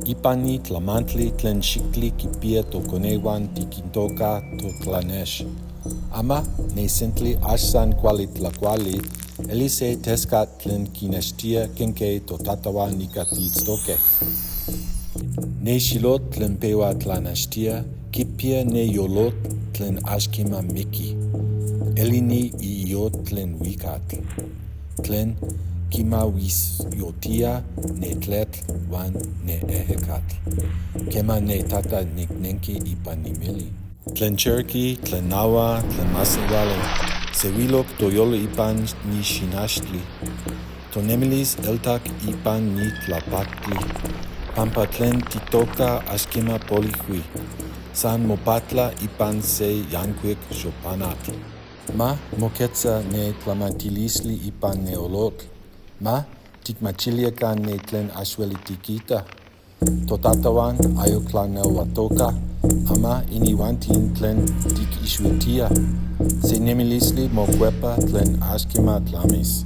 Ipani tlamantli tlen xictli kipia tokonewan tikintoka totlanex. Ama nesentli axsan kuali tlakuali, elise teskat tlen kinextia kenkei totatawan nikatitztoke. Ne xilot tlen pewa tlanextia, kipia ne yolot tlen axkima miki. Elini iyot tlen wikatl. Tlen kimawisyotia ne tletl wan ne ehekatl. Kema ne tata niknenki ipan nimeli. Tlen Cherokee, tlen Nahuatl, tlen Masnewale, sewilok toyolo ipan ni xinaxtli. Tonemilis eltak ipan ni tlapactli. Pampa tlen titoka axkima polihui. San mopatla ipan se yankuik xopanatl. Ma moketza ne tlamatilisli ipan ne olotl. Ma tikmachiliakan ne tlen axuelitikita. Totatawan ayoklaneuatoka, ama iniwantin tlen tikixuitia. Se nemilisli mokuepa tlen axkima tlamis.